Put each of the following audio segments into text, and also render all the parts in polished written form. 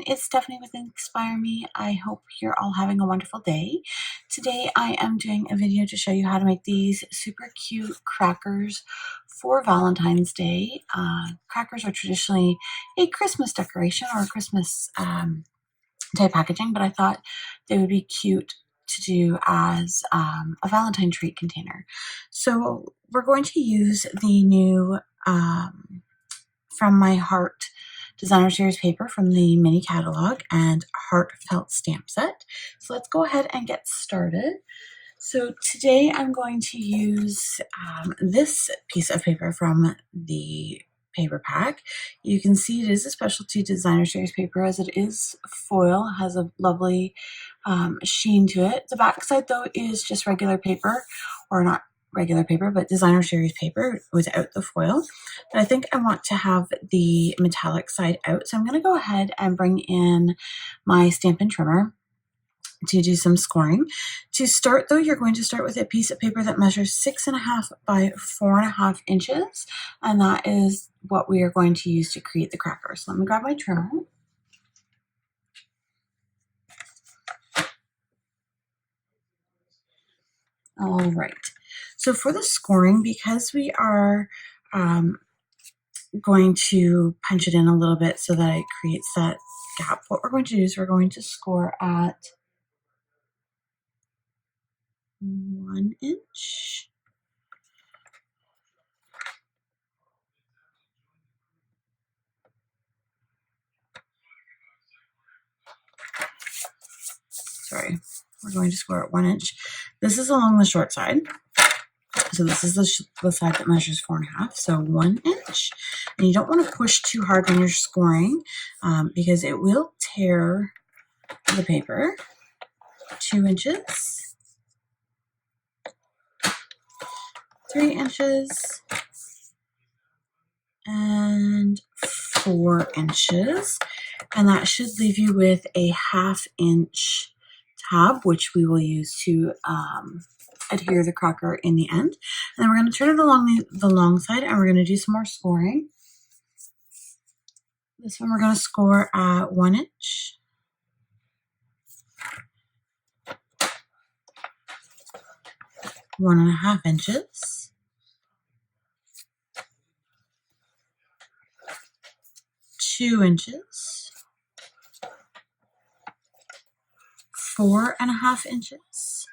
it's Stephanie with Inspire Me. I hope you're all having a wonderful day. Today I am doing a video to show you how to make these super cute crackers for Valentine's Day. Crackers are traditionally a Christmas decoration or a Christmas type packaging, but I thought they would be cute to do as a Valentine treat container. So we're going to use the new From My Heart Designer Series paper from the mini catalog and heartfelt stamp set. So let's go ahead and get started. So today I'm going to use this piece of paper from the paper pack. You can see it is a specialty designer series paper as it is foil, has a lovely sheen to it. The back side though is just regular paper, or not regular paper, but designer series paper without the foil. But I think I want to have the metallic side out. So I'm going to go ahead and bring in my Stampin' trimmer to do some scoring. To start though, you're going to start with a piece of paper that measures 6.5 by 4.5 inches. And that is what we are going to use to create the crackers. So let me grab my trimmer. All right. So for the scoring, because we are going to punch it in a little bit so that it creates that gap, what we're going to do is we're going to score at 1 inch. Sorry, we're going to score at 1 inch. This is along the short side. So this is the side that measures 4.5, so 1 inch. And you don't want to push too hard when you're scoring because it will tear the paper. 2 inches, 3 inches, and 4 inches. And that should leave you with a 1/2 inch tab, which we will use to adhere the cracker in the end. And then we're going to turn it along the long side and we're going to do some more scoring. This one we're going to score at 1 inch. One and a half inches. 2 inches. 4.5 inches.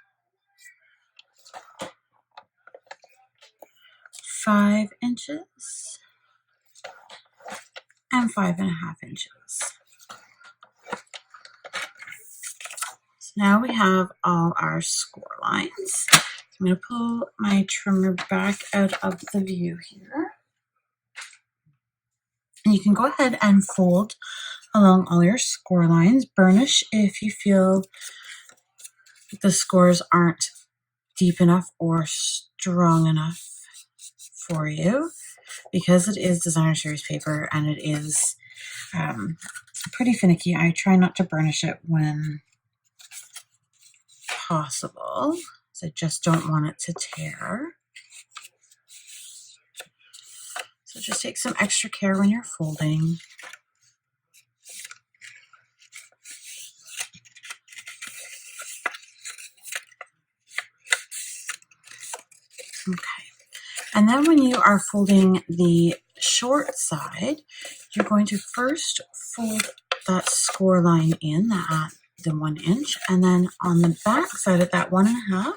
5 inches. And 5.5 inches. So now we have all our score lines. I'm going to pull my trimmer back out of the view here. And you can go ahead and fold along all your score lines. Burnish if you feel the scores aren't deep enough or strong enough for you, because it is designer series paper and it is pretty finicky. I try not to burnish it when possible, so I just don't want it to tear. So just take some extra care when you're folding. Okay, and then when you are folding the short side, you're going to first fold that score line in at the 1 inch, and then on the back side at that 1.5,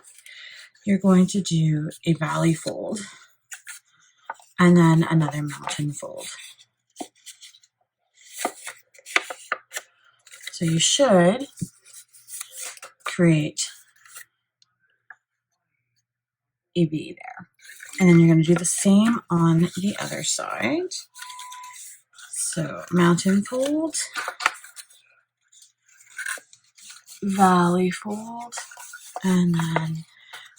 you're going to do a valley fold and then another mountain fold. So you should create a V there. And then you're going to do the same on the other side. So mountain fold, valley fold, and then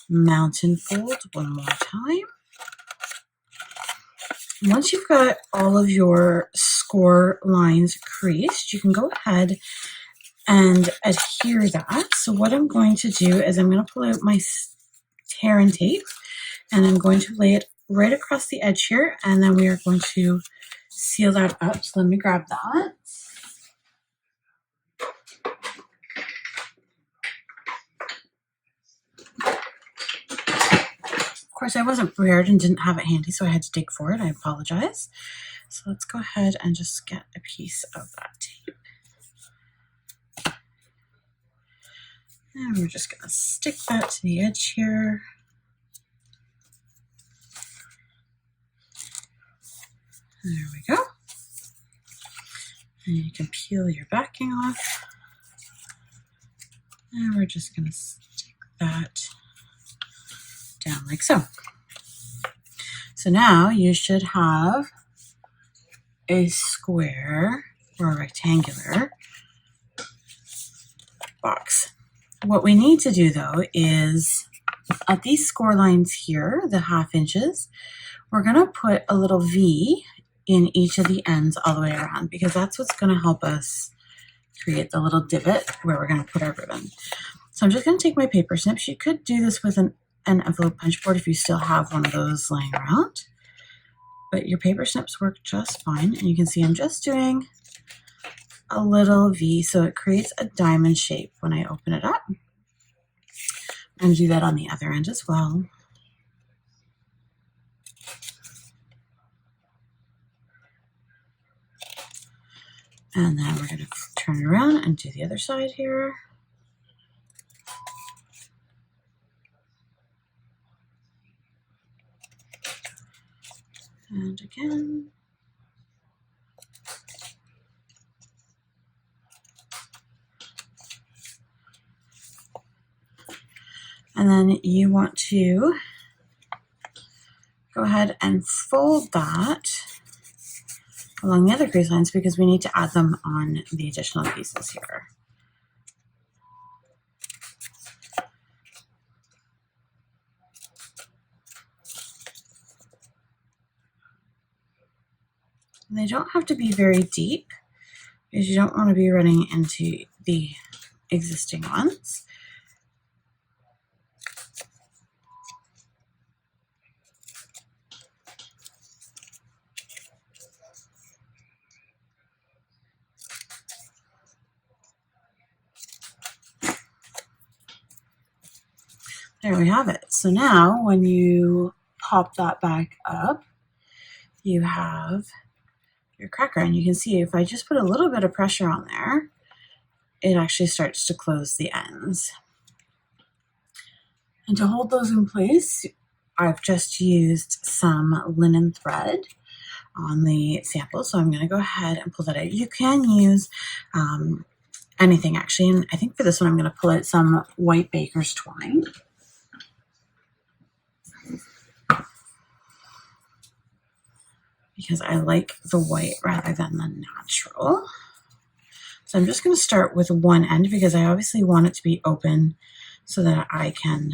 mountain fold one more time. Once you've got all of your score lines creased, you can go ahead and adhere that. So what I'm going to do is I'm going to pull out my tear and tape, and I'm going to lay it right across the edge here, and then we are going to seal that up. So let me grab that. course, I wasn't prepared and didn't have it handy, so I had to dig for it. I apologize. So let's go ahead and just get a piece of that tape. And we're just going to stick that to the edge here. There we go. And you can peel your backing off. And we're just going to stick that down like so. So now you should have a square or a rectangular box. What we need to do though is at these score lines here, the 1/2 inches, we're going to put a little V in each of the ends all the way around, because that's what's going to help us create the little divot where we're going to put our ribbon. So I'm just going to take my paper snips. You could do this with an envelope punch board if you still have one of those laying around, but your paper snips work just fine. And you can see I'm just doing a little V so it creates a diamond shape when I open it up. I'm going to do that on the other end as well. And then we're going to turn it around and do the other side here. And again. And then you want to go ahead and fold that along the other crease lines, because we need to add them on the additional pieces here. And they don't have to be very deep, because you don't want to be running into the existing ones. There we have it. So now when you pop that back up, you have your cracker, and you can see if I just put a little bit of pressure on there, it actually starts to close the ends. And to hold those in place, I've just used some linen thread on the sample, so I'm going to go ahead and pull that out. You can use anything actually, and I think for this one I'm going to pull out some white baker's twine. Because I like the white rather than the natural. So I'm just going to start with one end, because I obviously want it to be open so that I can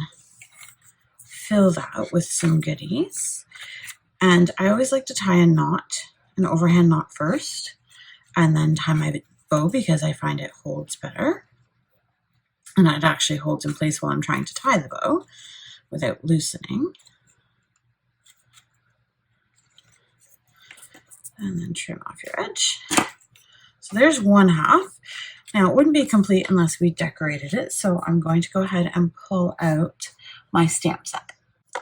fill that with some goodies. And I always like to tie a knot, an overhand knot first, and then tie my bow, because I find it holds better. And it actually holds in place while I'm trying to tie the bow without loosening. And then trim off your edge. So there's 1/2. Now it wouldn't be complete unless we decorated it, so I'm going to go ahead and pull out my stamp set.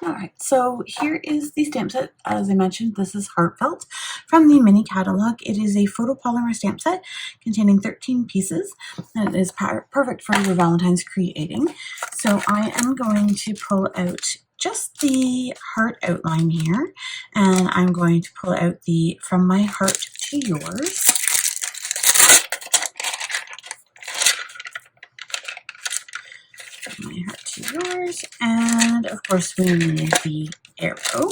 All right, so here is the stamp set. As I mentioned, this is Heartfelt from the mini catalog. It is a photopolymer stamp set containing 13 pieces, and it is perfect for your Valentine's creating. So I am going to pull out just the heart outline here, and I'm going to pull out the From My Heart to Yours. From My Heart to Yours, and of course we need the arrow.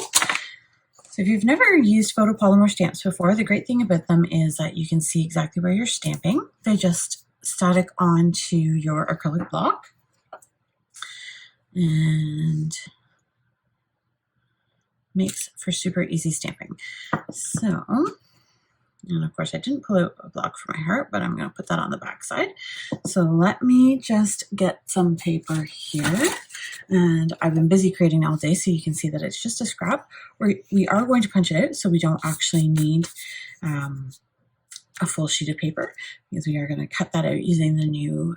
So if you've never used photopolymer stamps before, the great thing about them is that you can see exactly where you're stamping. They just static onto your acrylic block. And makes for super easy stamping. So, and of course I didn't pull out a block for my heart, but I'm going to put that on the back side. So let me just get some paper here. And I've been busy creating all day, so you can see that it's just a scrap. We are going to punch it out, so we don't actually need a full sheet of paper, because we are going to cut that out using the new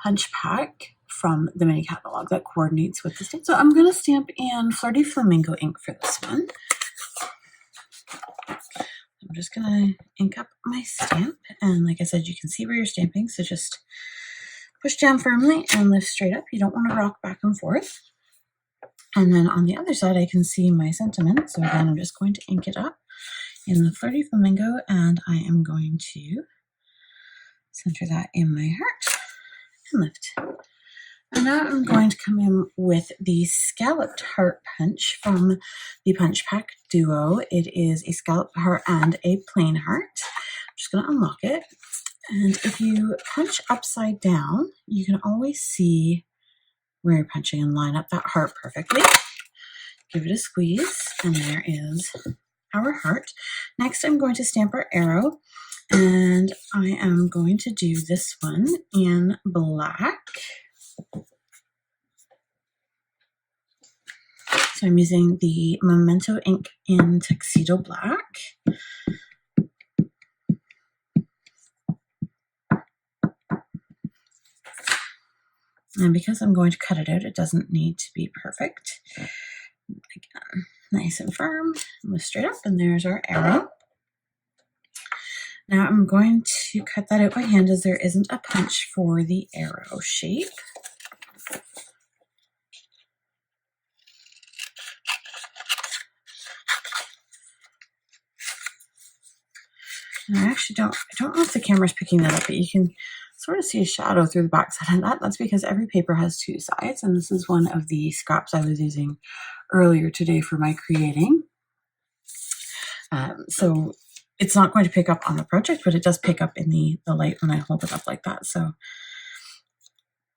punch pack from the mini catalog that coordinates with the stamp. So I'm going to stamp in Flirty Flamingo ink for this one. I'm just going to ink up my stamp, and like I said, you can see where you're stamping, so just push down firmly and lift straight up. You don't want to rock back and forth. And then on the other side, I can see my sentiment. So again, I'm just going to ink it up in the Flirty Flamingo, and I am going to center that in my heart and lift. And now I'm going to come in with the Scalloped Heart Punch from the Punch Pack Duo. It is a scalloped heart and a plain heart. I'm just going to unlock it. And if you punch upside down, you can always see where you're punching and line up that heart perfectly. Give it a squeeze, and there is our heart. Next, I'm going to stamp our arrow, and I am going to do this one in black. So I'm using the Memento ink in Tuxedo Black. And because I'm going to cut it out, it doesn't need to be perfect. Again, nice and firm, lift straight up, and there's our arrow. Now I'm going to cut that out by hand as there isn't a punch for the arrow shape. And I actually don't know if the camera's picking that up, but you can sort of see a shadow through the back side of that. That's because every paper has two sides, and this is one of the scraps I was using earlier today for my creating. So it's not going to pick up on the project, but it does pick up in the light when I hold it up like that. So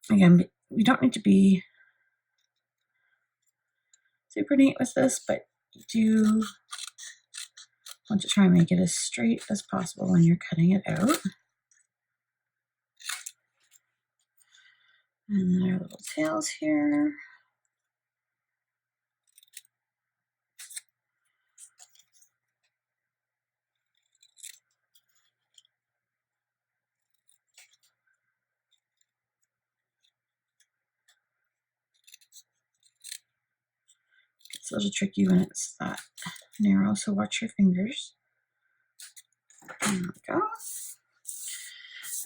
again, we don't need to be super neat with this, but you do want to try and make it as straight as possible when you're cutting it out. And then our little tails here. It's a little tricky when it's that narrow, so watch your fingers. There we go.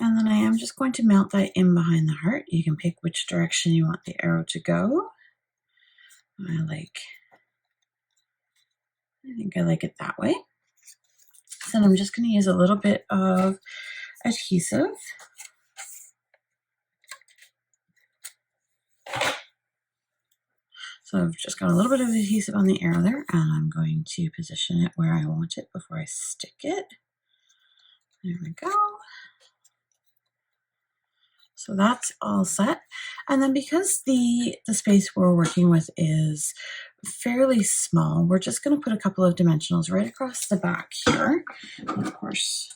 And then I am just going to mount that in behind the heart. You can pick which direction you want the arrow to go. I think I like it that way. So I'm just going to use a little bit of adhesive. So I've just got a little bit of adhesive on the arrow there, and I'm going to position it where I want it before I stick it. There we go. So that's all set. And then because the space we're working with is fairly small, we're just going to put a couple of dimensionals right across the back here. And of course,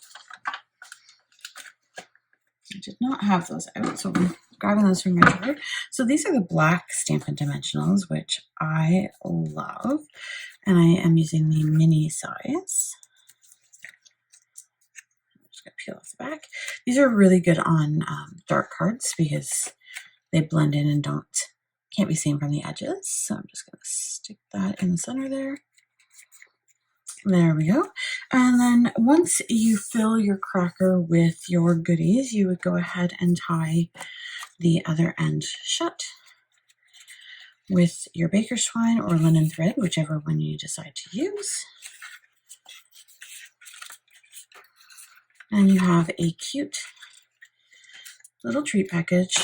I did not have those out, so I'm grabbing those from my drawer. So these are the black Stampin' Dimensionals, which I love, and I am using the mini size. Peel off the back. These are really good on dark cards because they blend in and can't be seen from the edges. So I'm just going to stick that in the center there. There we go. And then once you fill your cracker with your goodies, you would go ahead and tie the other end shut with your baker's twine or linen thread, whichever one you decide to use. And you have a cute little treat package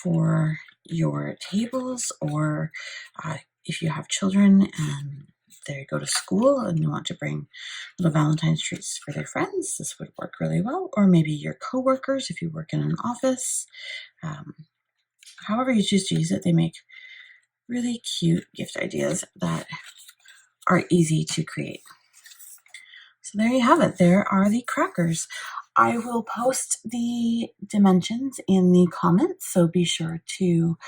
for your tables, or if you have children and they go to school and you want to bring little Valentine's treats for their friends, this would work really well. Or maybe your coworkers if you work in an office. However you choose to use it, they make really cute gift ideas that are easy to create. So there you have it. There are the crackers. I will post the dimensions in the comments, so be sure to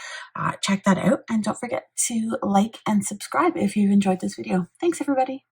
check that out. And don't forget to like and subscribe if you've enjoyed this video. Thanks, everybody.